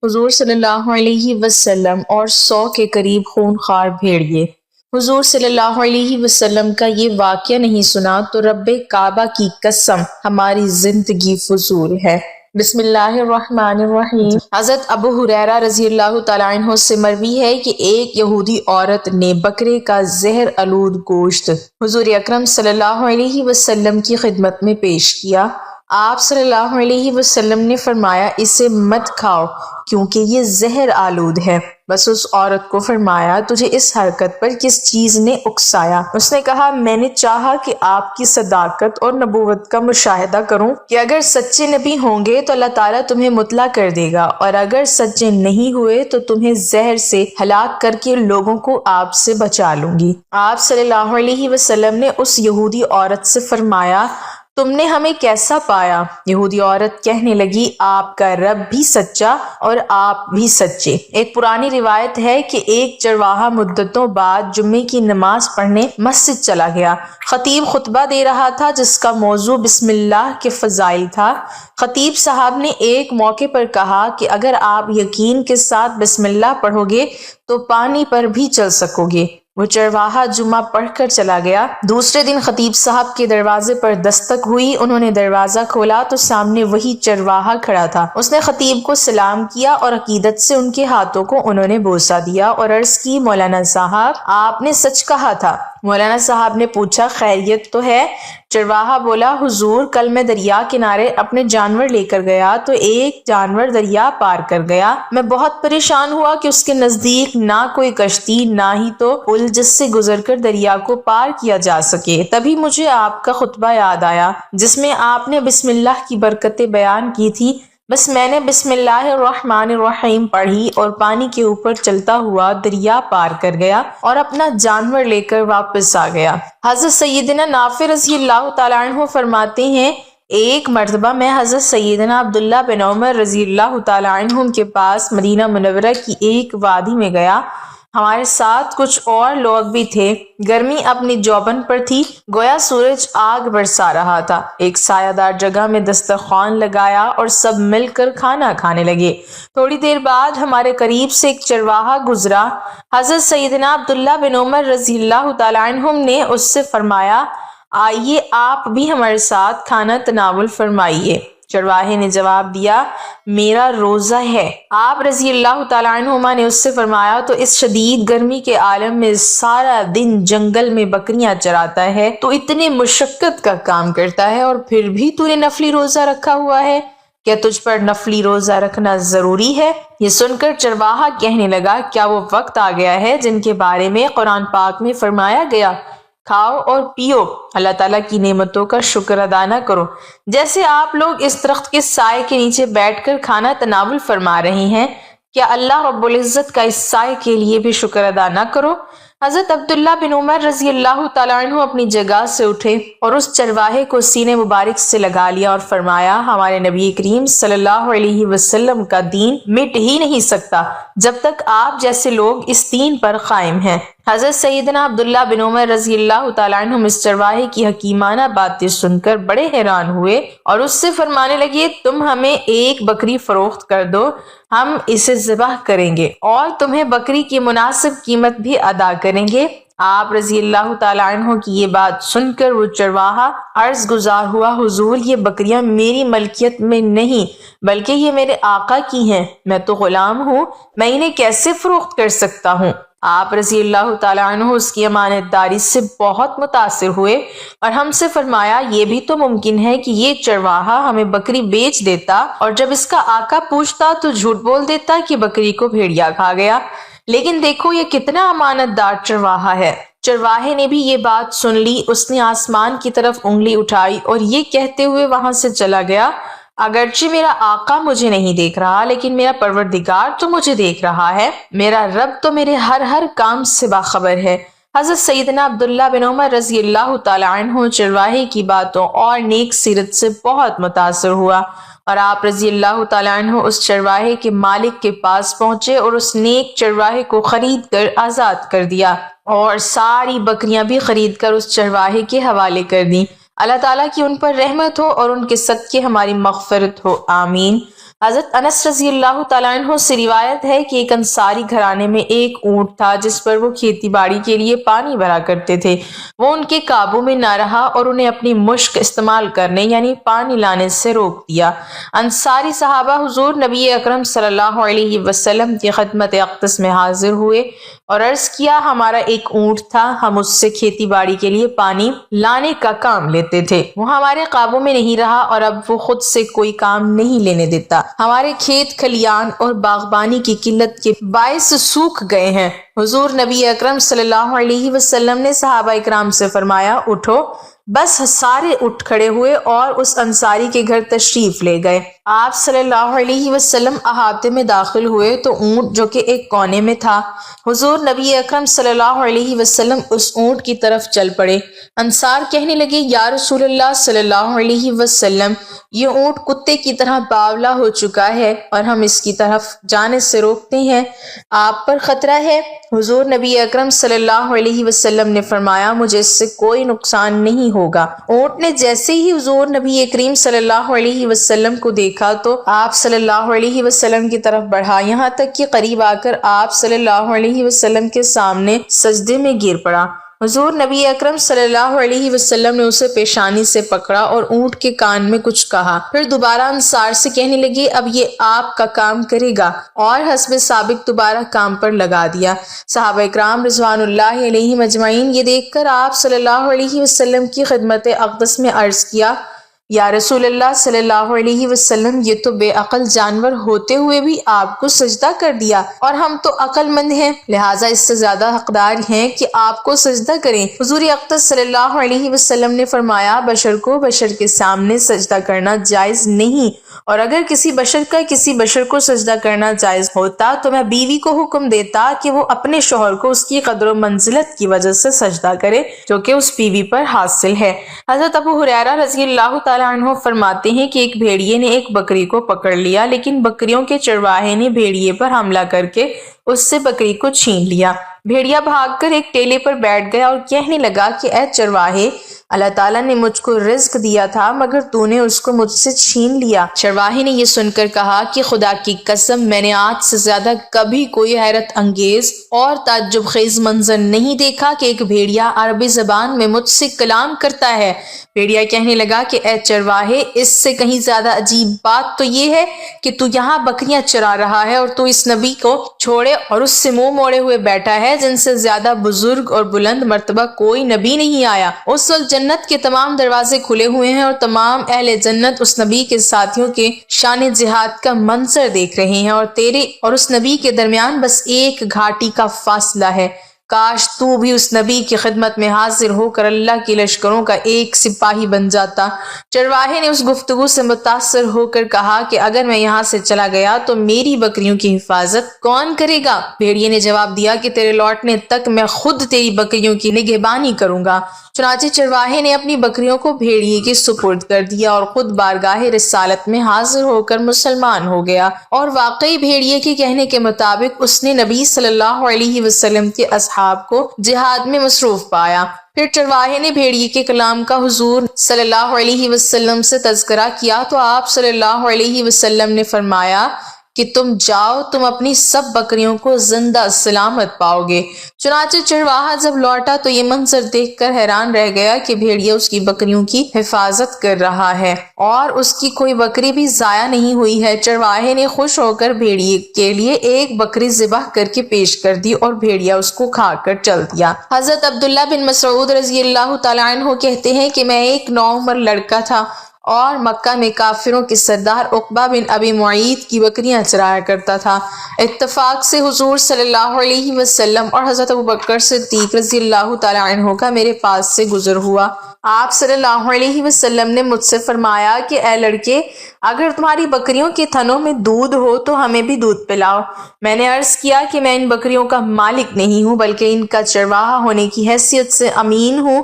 حضور صلی اللہ علیہ وسلم اور 100 کے قریب خونخوار بھیڑیے۔ حضور صلی اللہ علیہ وسلم کا یہ واقعہ نہیں سنا تو رب کعبہ کی قسم ہماری زندگی فضول ہے۔ بسم اللہ الرحمن الرحیم۔ حضرت ابو ہریرہ رضی اللہ تعالیٰ عنہ سے مروی ہے کہ ایک یہودی عورت نے بکرے کا زہر آلود گوشت حضور اکرم صلی اللہ علیہ وسلم کی خدمت میں پیش کیا۔ آپ صلی اللہ علیہ وسلم نے فرمایا اسے مت کھاؤ کیونکہ یہ زہر آلود ہے۔ بس اس عورت کو فرمایا تجھے اس حرکت پر کس چیز نے اکسایا؟ اس نے کہا میں نے چاہا کہ آپ کی صداقت اور نبوت کا مشاہدہ کروں کہ اگر سچے نبی ہوں گے تو اللہ تعالیٰ تمہیں مطلع کر دے گا اور اگر سچے نہیں ہوئے تو تمہیں زہر سے ہلاک کر کے لوگوں کو آپ سے بچا لوں گی۔ آپ صلی اللہ علیہ وسلم نے اس یہودی عورت سے فرمایا تم نے ہمیں کیسا پایا؟ یہودی عورت کہنے لگی آپ کا رب بھی سچا اور آپ بھی سچے۔ ایک پرانی روایت ہے کہ ایک چرواہا مدتوں بعد جمعے کی نماز پڑھنے مسجد چلا گیا۔ خطیب خطبہ دے رہا تھا جس کا موضوع بسم اللہ کے فضائل تھا۔ خطیب صاحب نے ایک موقع پر کہا کہ اگر آپ یقین کے ساتھ بسم اللہ پڑھو گے تو پانی پر بھی چل سکو گے۔ وہ چرواہا جمعہ پڑھ کر چلا گیا۔ دوسرے دن خطیب صاحب کے دروازے پر دستک ہوئی۔ انہوں نے دروازہ کھولا تو سامنے وہی چرواہا کھڑا تھا۔ اس نے خطیب کو سلام کیا اور عقیدت سے ان کے ہاتھوں کو انہوں نے بوسہ دیا اور عرض کی مولانا صاحب آپ نے سچ کہا تھا۔ مولانا صاحب نے پوچھا خیریت تو ہے؟ چرواہا بولا حضور کل میں دریا کنارے اپنے جانور لے کر گیا تو ایک جانور دریا پار کر گیا۔ میں بہت پریشان ہوا کہ اس کے نزدیک نہ کوئی کشتی نہ ہی تو پل جس سے گزر کر دریا کو پار کیا جا سکے۔ تبھی مجھے آپ کا خطبہ یاد آیا جس میں آپ نے بسم اللہ کی برکتیں بیان کی تھی۔ بس میں نے بسم اللہ الرحمن الرحیم پڑھی اور پانی کے اوپر چلتا ہوا دریا پار کر گیا اور اپنا جانور لے کر واپس آ گیا۔ حضرت سیدنا نافع رضی اللہ تعالیٰ عنہ فرماتے ہیں ایک مرتبہ میں حضرت سیدنا عبداللہ بن عمر رضی اللہ تعالیٰ عنہ کے پاس مدینہ منورہ کی ایک وادی میں گیا۔ ہمارے ساتھ کچھ اور لوگ بھی تھے۔ گرمی اپنی جوبن پر تھی، گویا سورج آگ برسا رہا تھا۔ ایک سایہ دار جگہ میں دسترخوان لگایا اور سب مل کر کھانا کھانے لگے۔ تھوڑی دیر بعد ہمارے قریب سے ایک چرواہا گزرا۔ حضرت سیدنا عبداللہ بن عمر رضی اللہ تعالیٰ عنہ نے اس سے فرمایا آئیے آپ بھی ہمارے ساتھ کھانا تناول فرمائیے۔ چرواہے نے جواب دیا میرا روزہ ہے۔ آپ رضی اللہ تعالیٰ عنہما نے اس سے فرمایا تو اس شدید گرمی کے عالم میں سارا دن جنگل میں بکریاں چراتا ہے تو اتنے مشقت کا کام کرتا ہے اور پھر بھی تو نے نفلی روزہ رکھا ہوا ہے، کیا تجھ پر نفلی روزہ رکھنا ضروری ہے؟ یہ سن کر چرواہا کہنے لگا کیا وہ وقت آ گیا ہے جن کے بارے میں قرآن پاک میں فرمایا گیا کھاؤ اور پیو، اللہ تعالیٰ کی نعمتوں کا شکر ادا نہ کرو، جیسے آپ لوگ اس درخت کے سائے کے نیچے بیٹھ کر کھانا تناول فرما رہے ہیں، کیا اللہ رب العزت کا اس سائے کے لیے بھی شکر ادا نہ کرو؟ حضرت عبداللہ بن عمر رضی اللہ تعالیٰ عنہ اپنی جگہ سے اٹھے اور اس چرواہے کو سینے مبارک سے لگا لیا اور فرمایا ہمارے نبی کریم صلی اللہ علیہ وسلم کا دین مٹ ہی نہیں سکتا جب تک آپ جیسے لوگ اس دین پر قائم ہیں۔ حضرت سیدنا عبداللہ بن عمر رضی اللہ تعالیٰ عنہ اس چرواہے کی حکیمانہ باتیں سن کر بڑے حیران ہوئے اور اس سے فرمانے لگے تم ہمیں ایک بکری فروخت کر دو، ہم اسے ذبح کریں گے اور تمہیں بکری کی مناسب قیمت بھی ادا کریں گے۔ آپ رضی اللہ تعالیٰ عنہ کی یہ بات سن کر وہ چرواہا عرض گزار ہوا حضور یہ بکریاں میری ملکیت میں نہیں بلکہ یہ میرے آقا کی ہیں، میں تو غلام ہوں، میں انہیں کیسے فروخت کر سکتا ہوں؟ آپ رضی اللہ تعالیٰ عنہ اس کی امانت داری سے بہت متاثر ہوئے اور ہم سے فرمایا یہ بھی تو ممکن ہے کہ یہ چرواہا ہمیں بکری بیچ دیتا اور جب اس کا آقا پوچھتا تو جھوٹ بول دیتا کہ بکری کو بھیڑیا کھا گیا، لیکن دیکھو یہ کتنا امانت دار چرواہا ہے۔ چرواہے نے بھی یہ بات سن لی، اس نے آسمان کی طرف انگلی اٹھائی اور یہ کہتے ہوئے وہاں سے چلا گیا اگرچہ میرا آقا مجھے نہیں دیکھ رہا لیکن میرا پروردگار تو مجھے دیکھ رہا ہے، میرا رب تو میرے ہر کام سے باخبر ہے۔ حضرت سیدنا عبداللہ بن عمر رضی اللہ تعالیٰ عنہ چرواہے کی باتوں اور نیک سیرت سے بہت متاثر ہوا اور آپ رضی اللہ تعالیٰ عنہ اس چرواہے کے مالک کے پاس پہنچے اور اس نیک چرواہے کو خرید کر آزاد کر دیا اور ساری بکریاں بھی خرید کر اس چرواہے کے حوالے کر دیں۔ اللہ تعالیٰ کی ان پر رحمت ہو اور ان کے صدقے ہماری مغفرت ہو، آمین۔ حضرت انس رضی اللہ تعالیٰ عنہ سے روایت ہے کہ ایک انصاری گھرانے میں ایک اونٹ تھا جس پر وہ کھیتی باڑی کے لیے پانی بھرا کرتے تھے۔ وہ ان کے قابو میں نہ رہا اور انہیں اپنی مشک استعمال کرنے یعنی پانی لانے سے روک دیا۔ انصاری صحابہ حضور نبی اکرم صلی اللہ علیہ وسلم کی خدمت اقدس میں حاضر ہوئے اور عرض کیا، ہمارا ایک اونٹ تھا، ہم اس سے کھیتی باڑی کے لیے پانی لانے کا کام لیتے تھے، وہ ہمارے قابو میں نہیں رہا اور اب وہ خود سے کوئی کام نہیں لینے دیتا، ہمارے کھیت کھلیان اور باغبانی کی قلت کے باعث سوکھ گئے ہیں۔ حضور نبی اکرم صلی اللہ علیہ وسلم نے صحابہ اکرام سے فرمایا، اٹھو۔ بس سارے اٹھ کھڑے ہوئے اور اس انصاری کے گھر تشریف لے گئے۔ آپ صلی اللہ علیہ وسلم احاطے میں داخل ہوئے تو اونٹ جو کہ ایک کونے میں تھا، حضور نبی اکرم صلی اللہ علیہ وسلم اس اونٹ کی طرف چل پڑے۔ انصار کہنے لگے، یا رسول اللہ صلی اللہ علیہ وسلم، یہ اونٹ کتے کی طرح باولا ہو چکا ہے اور ہم اس کی طرف جانے سے روکتے ہیں، آپ پر خطرہ ہے؟ حضور نبی اکرم صلی اللہ علیہ وسلم نے فرمایا، مجھے اس سے کوئی نقصان نہیں ہوگا۔ اونٹ نے جیسے ہی حضور نبی کریم صلی اللہ علیہ وسلم کو دیکھا تو آپ صلی اللہ علیہ وسلم کی طرف بڑھا، یہاں تک کہ قریب آ کر آپ صلی اللہ علیہ وسلم کے سامنے سجدے میں گر پڑا۔ حضور نبی اکرم صلی اللہ علیہ وسلم نے اسے پیشانی سے پکڑا اور اونٹ کے کان میں کچھ کہا، پھر دوبارہ انصار سے کہنے لگے، اب یہ آپ کا کام کرے گا، اور حسب سابق دوبارہ کام پر لگا دیا۔ صحابہ اکرام رضوان اللہ علیہم اجمعین یہ دیکھ کر آپ صلی اللہ علیہ وسلم کی خدمت اقدس میں عرض کیا، یا رسول اللہ صلی اللہ علیہ وسلم، یہ تو بے عقل جانور ہوتے ہوئے بھی آپ کو سجدہ کر دیا، اور ہم تو عقل مند ہیں، لہٰذا اس سے زیادہ حقدار ہیں کہ آپ کو سجدہ کریں۔ حضور اقدس صلی اللہ علیہ وسلم نے فرمایا، بشر کو بشر کے سامنے سجدہ کرنا جائز نہیں، اور اگر کسی بشر کا کسی بشر کو سجدہ کرنا جائز ہوتا تو میں بیوی کو حکم دیتا کہ وہ اپنے شوہر کو اس کی قدر و منزلت کی وجہ سے سجدہ کرے جو کہ اس بیوی پر حاصل ہے۔ حضرت ابو ہریرہ رضی اللہ تعالیٰ عنہ فرماتے ہیں کہ ایک بھیڑیے نے ایک بکری کو پکڑ لیا، لیکن بکریوں کے چرواہے نے بھیڑیے پر حملہ کر کے اس سے بکری کو چھین لیا۔ بھیڑیا بھاگ کر ایک ٹیلے پر بیٹھ گیا اور کہنے لگا کہ اے چرواہے، اللہ تعالیٰ نے مجھ کو رزق دیا تھا مگر تو نے اس کو مجھ سے چھین لیا۔ چرواہے نے یہ سن کر کہا کہ خدا کی قسم، میں نے آج سے زیادہ کبھی کوئی حیرت انگیز اور تعجب خیز منظر نہیں دیکھا کہ ایک بھیڑیا عربی زبان میں مجھ سے کلام کرتا ہے۔ بھیڑیا کہنے لگا کہ اے چرواہے، اس سے کہیں زیادہ عجیب بات تو یہ ہے کہ تو یہاں بکریاں چرا رہا ہے اور تو اس نبی کو چھوڑے اور اس سے منہ موڑے ہوئے بیٹھا ہے جن سے زیادہ بزرگ اور بلند مرتبہ کوئی نبی نہیں آیا۔ اس وقت جنت کے تمام دروازے کھلے ہوئے ہیں اور تمام اہل جنت اس نبی کے ساتھیوں کے شان جہاد کا منظر دیکھ رہے ہیں، اور تیرے اور اس نبی کے درمیان بس ایک گھاٹی کا فاصلہ ہے۔ کاش تو بھی اس نبی کی خدمت میں حاضر ہو کر اللہ کے لشکروں کا ایک سپاہی بن جاتا۔ چرواہے نے اس گفتگو سے متاثر ہو کر کہا کہ اگر میں یہاں سے چلا گیا تو میری بکریوں کی حفاظت کون کرے گا؟ بھیڑیے نے جواب دیا کہ تیرے لوٹنے تک میں خود تیری بکریوں کی نگہبانی کروں گا۔ چنانچہ چرواہے نے اپنی بکریوں کو بھیڑیے کے سپرد کر دیا اور خود بارگاہ رسالت میں حاضر ہو کر مسلمان ہو گیا، اور واقعی بھیڑیے کے کہنے کے مطابق اس نے نبی صلی اللہ علیہ وسلم کے اصحاب کو جہاد میں مصروف پایا۔ پھر چرواہے نے بھیڑیے کے کلام کا حضور صلی اللہ علیہ وسلم سے تذکرہ کیا تو آپ صلی اللہ علیہ وسلم نے فرمایا کہ تم جاؤ، تم اپنی سب بکریوں کو زندہ سلامت پاؤ گے۔ چنانچہ چرواہا جب لوٹا تو یہ منظر دیکھ کر حیران رہ گیا کہ بھیڑیا اس کی بکریوں کی حفاظت کر رہا ہے اور اس کی کوئی بکری بھی ضائع نہیں ہوئی ہے۔ چرواہے نے خوش ہو کر بھیڑیے کے لیے ایک بکری ذبح کر کے پیش کر دی اور بھیڑیا اس کو کھا کر چل دیا۔ حضرت عبداللہ بن مسعود رضی اللہ تعالیٰ عنہ کہتے ہیں کہ میں ایک نوعمر لڑکا تھا اور مکہ میں کافروں کے سردار عقبہ بن ابی معیط کی بکریاں چرایا کرتا تھا۔ اتفاق سے حضور صلی اللہ علیہ وسلم اور حضرت ابوبکر صدیق رضی اللہ تعالیٰ عنہ کا میرے پاس سے گزر ہوا۔ آپ صلی اللہ علیہ وسلم نے مجھ سے فرمایا کہ اے لڑکے، اگر تمہاری بکریوں کے تھنوں میں دودھ ہو تو ہمیں بھی دودھ پلاؤ۔ میں نے عرض کیا کہ میں ان بکریوں کا مالک نہیں ہوں بلکہ ان کا چرواہا ہونے کی حیثیت سے امین ہوں،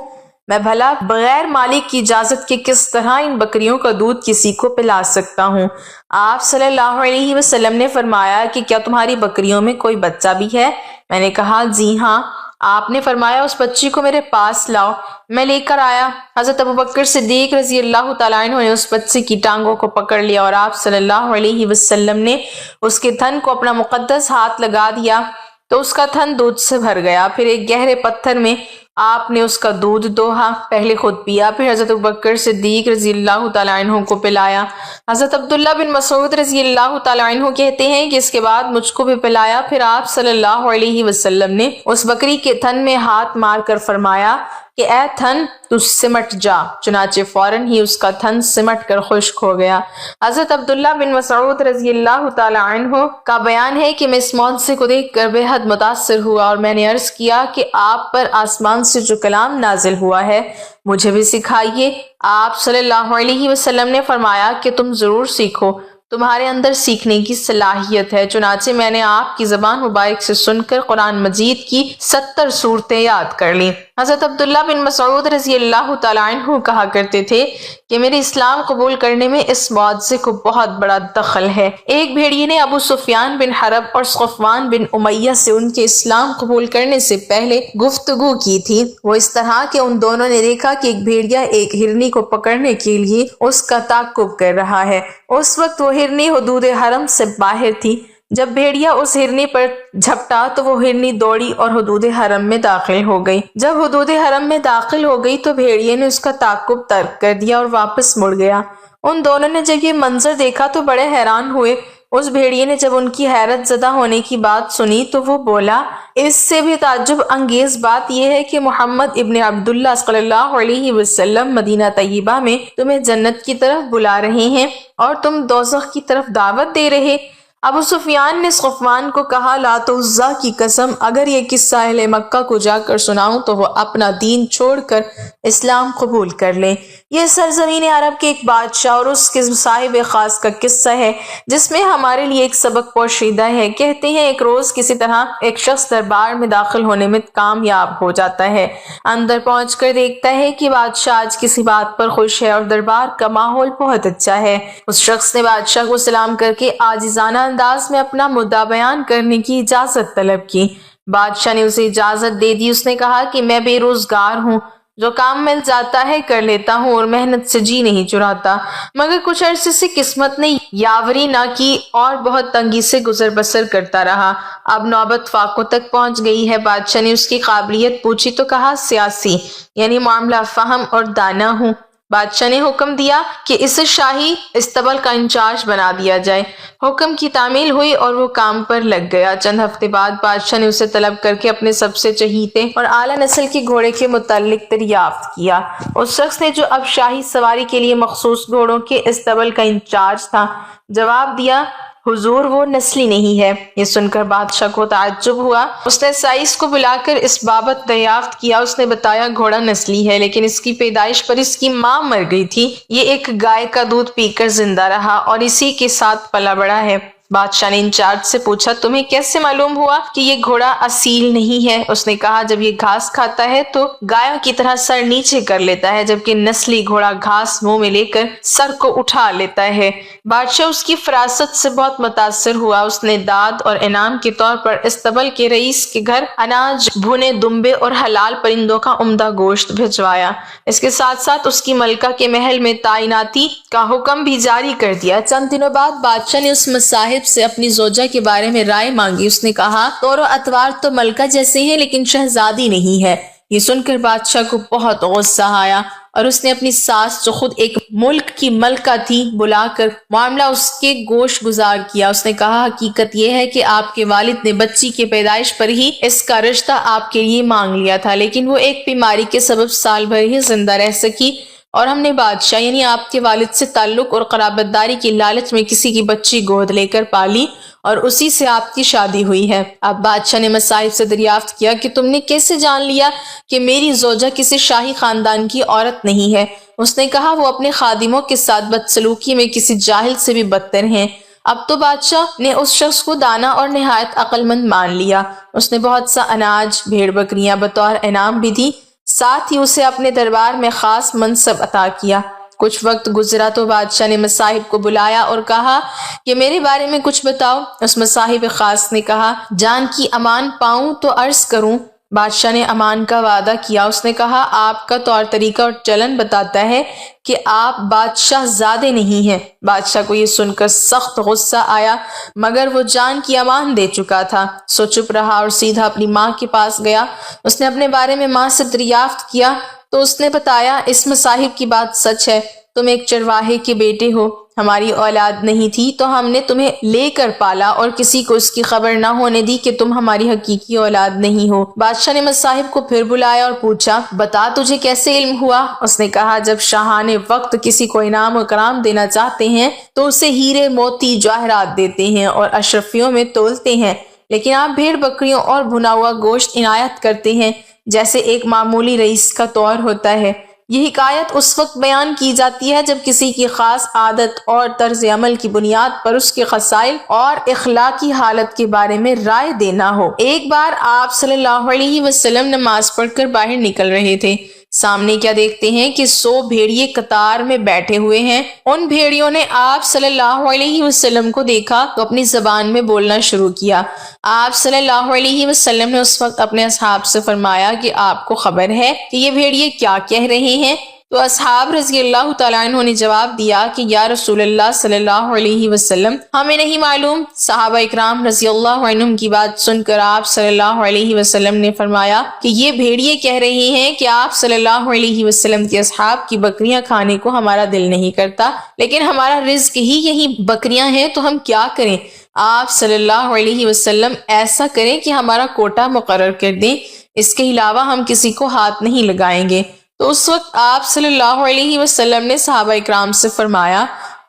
میں بھلا بغیر مالک کی اجازت کے کس طرح ان بکریوں کا دودھ کسی کو پلا سکتا ہوں؟ آپ صلی اللہ علیہ وسلم نے فرمایا کہ کیا تمہاری بکریوں میں کوئی بچہ بھی ہے؟ میں نے کہا جی ہاں۔ آپ نے فرمایا اس بچی کو میرے پاس لاؤ۔ میں لے کر آیا۔ حضرت ابوبکر صدیق رضی اللہ تعالیٰ عنہ نے اس بچی کی ٹانگوں کو پکڑ لیا اور آپ صلی اللہ علیہ وسلم نے اس کے تھن کو اپنا مقدس ہاتھ لگا دیا تو اس کا تھن دودھ سے بھر گیا۔ پھر ایک گہرے پتھر میں آپ نے اس کا دودھ دوہا، پہلے خود پیا، پھر حضرت ابوبکر صدیق رضی اللہ تعالیٰ عنہ کو پلایا۔ حضرت عبداللہ بن مسعود رضی اللہ تعالیٰ عنہ کہتے ہیں کہ اس کے بعد مجھ کو بھی پلایا۔ پھر آپ صلی اللہ علیہ وسلم نے اس بکری کے تھن میں ہاتھ مار کر فرمایا کہ اے تھن تو سمٹ جا، چنانچہ فوراً ہی اس کا تھن سمٹ کر خشک ہو گیا۔ حضرت عبداللہ بن مسعود رضی اللہ تعالیٰ عنہ کا بیان ہے کہ میں اس معجزے کو دیکھ کر بے حد متاثر ہوا اور میں نے عرض کیا کہ آپ پر آسمان سے جو کلام نازل ہوا ہے مجھے بھی سکھائیے۔ آپ صلی اللہ علیہ وسلم نے فرمایا کہ تم ضرور سیکھو، تمہارے اندر سیکھنے کی صلاحیت ہے۔ چنانچہ میں نے آپ کی زبان مبارک سے سن کر قرآن مجید کی 70 صورتیں یاد کر لیں۔ حضرت عبداللہ بن مسعود رضی اللہ تعالیٰ عنہ کہا کرتے تھے کہ میرے اسلام قبول کرنے میں اس معجزے کو بہت بڑا دخل ہے۔ ایک بھیڑیے نے ابو سفیان بن حرب اور صفوان بن امیہ سے ان کے اسلام قبول کرنے سے پہلے گفتگو کی تھی۔ وہ اس طرح کہ ان دونوں نے دیکھا کہ ایک بھیڑیا ایک ہرنی کو پکڑنے کے لیے اس کا تعقب کر رہا ہے۔ اس وقت وہ ہرنی حدود حرم سے باہر تھی۔ جب بھیڑیا اس ہرنی پر جھپٹا تو وہ ہرنی دوڑی اور حدود حرم میں داخل ہو گئی۔ جب حدود حرم میں داخل ہو گئی تو بھیڑیے نے اس کا تعقب ترک کر دیا اور واپس مڑ گیا۔ ان دونوں نے جب یہ منظر دیکھا تو بڑے حیران ہوئے۔ اس بھیڑیے نے جب ان کی حیرت زدہ ہونے کی بات سنی تو وہ بولا، اس سے بھی تعجب انگیز بات یہ ہے کہ محمد ابن عبداللہ صلی اللہ علیہ وسلم مدینہ طیبہ میں تمہیں جنت کی طرف بلا رہے ہیں اور تم دوزخ کی طرف دعوت دے رہے۔ ابو سفیان نے صفوان کو کہا، لات و عزیٰ کی قسم اگر یہ قصہ اہل مکہ کو جا کر سناؤں تو وہ اپنا دین چھوڑ کر اسلام قبول کر لیں۔ یہ سرزمین عرب کے ایک بادشاہ اور اس کے صاحب خاص کا قصہ ہے جس میں ہمارے لیے ایک سبق پوشیدہ ہے۔ کہتے ہیں ایک روز کسی طرح ایک شخص دربار میں داخل ہونے میں کامیاب ہو جاتا ہے۔ اندر پہنچ کر دیکھتا ہے کہ بادشاہ آج کسی بات پر خوش ہے اور دربار کا ماحول بہت اچھا ہے۔ اس شخص نے بادشاہ کو سلام کر کے عاجزانہ انداز میں اپنا مدعا بیان کرنے کی اجازت طلب کی۔ بادشاہ نے اسے اجازت دے دی۔ اس نے کہا کہ میں بے روزگار ہوں، جو کام مل جاتا ہے کر لیتا ہوں اور محنت سے جی نہیں چراتا، مگر کچھ عرصے سے قسمت نے یاوری نہ کی اور بہت تنگی سے گزر بسر کرتا رہا۔ اب نوبت فاقوں تک پہنچ گئی ہے۔ بادشاہ نے اس کی قابلیت پوچھی تو کہا سیاسی، یعنی معاملہ فہم اور دانا ہوں۔ بادشاہ نے حکم دیا کہ اسے شاہی استبل کا انچارج بنا دیا جائے۔ حکم کی تعمیل ہوئی اور وہ کام پر لگ گیا۔ چند ہفتے بعد بادشاہ نے اسے طلب کر کے اپنے سب سے چہیتے اور اعلیٰ نسل کے گھوڑے کے متعلق دریافت کیا۔ اس شخص نے جو اب شاہی سواری کے لیے مخصوص گھوڑوں کے استبل کا انچارج تھا جواب دیا، حضور وہ نسلی نہیں ہے۔ یہ سن کر بادشاہ کو تعجب ہوا۔ اس نے سائس کو بلا کر اس بابت دریافت کیا۔ اس نے بتایا گھوڑا نسلی ہے لیکن اس کی پیدائش پر اس کی ماں مر گئی تھی۔ یہ ایک گائے کا دودھ پی کر زندہ رہا اور اسی کے ساتھ پلا بڑا ہے۔ بادشاہ نے انچارج سے پوچھا، تمہیں کیسے معلوم ہوا کہ یہ گھوڑا اصیل نہیں ہے؟ اس نے کہا، جب یہ گھاس کھاتا ہے تو گایوں کی طرح سر نیچے کر لیتا ہے، جبکہ نسلی گھوڑا گھاس منہ میں لے کر سر کو اٹھا لیتا ہے۔ بادشاہ اس کی فراست سے بہت متاثر ہوا۔ اس نے داد اور انعام کے طور پر استبل کے رئیس کے گھر اناج، بھنے دمبے اور حلال پرندوں کا عمدہ گوشت بھجوایا۔ اس کے ساتھ ساتھ اس کی ملکہ کے محل میں تعیناتی کا حکم بھی جاری کر دیا۔ چند دنوں بعد بادشاہ نے اس مصاحب سے اپنی زوجہ کے بارے میں رائے مانگی۔ اس نے کہا، طور و اطوار تو ملکہ جیسے ہیں لیکن شہزادی نہیں ہے۔ یہ سن کر بادشاہ کو بہت غصہ آیا اور اس نے اپنی ساس جو خود ایک ملک کی ملکہ تھی بلا کر معاملہ اس کے گوش گزار کیا۔ اس نے کہا، حقیقت یہ ہے کہ آپ کے والد نے بچی کی پیدائش پر ہی اس کا رشتہ آپ کے لیے مانگ لیا تھا، لیکن وہ ایک بیماری کے سبب سال بھر ہی زندہ رہ سکی اور ہم نے بادشاہ یعنی آپ کے والد سے تعلق اور قرابت داری کی لالچ میں کسی کی بچی گود لے کر پالی اور اسی سے آپ کی شادی ہوئی ہے۔ اب بادشاہ نے مصاحب سے دریافت کیا کہ تم نے کیسے جان لیا کہ میری زوجہ کسی شاہی خاندان کی عورت نہیں ہے؟ اس نے کہا، وہ اپنے خادموں کے ساتھ بدسلوکی میں کسی جاہل سے بھی بدتر ہیں۔ اب تو بادشاہ نے اس شخص کو دانا اور نہایت عقل مند مان لیا۔ اس نے بہت سا اناج، بھیڑ بکریاں بطور انعام بھی دی، ساتھ ہی اسے اپنے دربار میں خاص منصب عطا کیا۔ کچھ وقت گزرا تو بادشاہ نے مصاحب کو بلایا اور کہا کہ میرے بارے میں کچھ بتاؤ۔ اس مصاحب خاص نے کہا، جان کی امان پاؤں تو عرض کروں، بادشاہ نے امان کا وعدہ کیا۔ اس نے کہا آپ کا طور طریقہ اور چلن بتاتا ہے کہ آپ بادشاہ زادے نہیں ہیں۔ بادشاہ کو یہ سن کر سخت غصہ آیا، مگر وہ جان کی امان دے چکا تھا، سو چپ رہا اور سیدھا اپنی ماں کے پاس گیا۔ اس نے اپنے بارے میں ماں سے دریافت کیا تو اس نے بتایا، اس مصاحب کی بات سچ ہے، تم ایک چرواہے کے بیٹے ہو، ہماری اولاد نہیں تھی تو ہم نے تمہیں لے کر پالا اور کسی کو اس کی خبر نہ ہونے دی کہ تم ہماری حقیقی اولاد نہیں ہو۔ بادشاہ نے مصاحب کو پھر بلایا اور پوچھا، بتا تجھے کیسے علم ہوا؟ اس نے کہا، جب شاہان وقت کسی کو انعام و کرام دینا چاہتے ہیں تو اسے ہیرے موتی جواہرات دیتے ہیں اور اشرفیوں میں تولتے ہیں، لیکن آپ بھیڑ بکریوں اور بھنا ہوا گوشت عنایت کرتے ہیں جیسے ایک معمولی رئیس کا طور ہوتا ہے۔ یہ حکایت اس وقت بیان کی جاتی ہے جب کسی کی خاص عادت اور طرز عمل کی بنیاد پر اس کے خصائل اور اخلاقی حالت کے بارے میں رائے دینا ہو۔ ایک بار آپ صلی اللہ علیہ وسلم نماز پڑھ کر باہر نکل رہے تھے۔ سامنے کیا دیکھتے ہیں کہ 100 بھیڑیے قطار میں بیٹھے ہوئے ہیں۔ ان بھیڑیوں نے آپ صلی اللہ علیہ وسلم کو دیکھا تو اپنی زبان میں بولنا شروع کیا۔ آپ صلی اللہ علیہ وسلم نے اس وقت اپنے اصحاب سے فرمایا کہ آپ کو خبر ہے کہ یہ بھیڑیے کیا کہہ رہے ہیں؟ تو اصحاب رضی اللہ تعالیٰ عنہ نے جواب دیا کہ یا رسول اللہ صلی اللہ علیہ وسلم، ہمیں نہیں معلوم۔ صحابہ اکرام رضی اللہ عنہم کی بات سن کر آپ صلی اللہ علیہ وسلم نے فرمایا کہ یہ بھیڑیے کہہ رہے ہیں کہ آپ صلی اللہ علیہ وسلم کے اصحاب کی بکریاں کھانے کو ہمارا دل نہیں کرتا، لیکن ہمارا رزق ہی یہی بکریاں ہیں، تو ہم کیا کریں؟ آپ صلی اللہ علیہ وسلم ایسا کریں کہ ہمارا کوٹا مقرر کر دیں، اس کے علاوہ ہم کسی کو ہاتھ نہیں لگائیں گے۔ تو اس وقت آپ صلی اللہ علیہ وسلم نے صحابہ اکرام سے فرمایا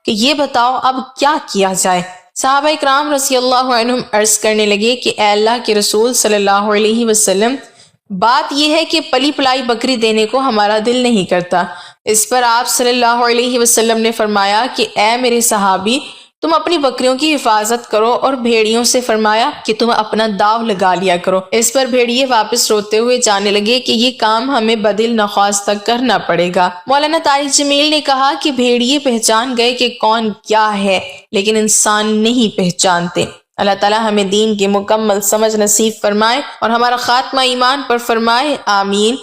کہ یہ بتاؤ اب کیا کیا جائے؟ صحابہ اکرام رضی اللہ عنہم عرض کرنے لگے کہ اے اللہ کے رسول صلی اللہ علیہ وسلم، بات یہ ہے کہ پلی پلائی بکری دینے کو ہمارا دل نہیں کرتا۔ اس پر آپ صلی اللہ علیہ وسلم نے فرمایا کہ اے میرے صحابی، تم اپنی بکریوں کی حفاظت کرو، اور بھیڑیوں سے فرمایا کہ تم اپنا داو لگا لیا کرو۔ اس پر بھیڑیے واپس روتے ہوئے جانے لگے کہ یہ کام ہمیں بدل نخواستہ کرنا پڑے گا۔ مولانا طارق جمیل نے کہا کہ بھیڑیے پہچان گئے کہ کون کیا ہے، لیکن انسان نہیں پہچانتے۔ اللہ تعالیٰ ہمیں دین کی مکمل سمجھ نصیب فرمائے اور ہمارا خاتمہ ایمان پر فرمائے، آمین۔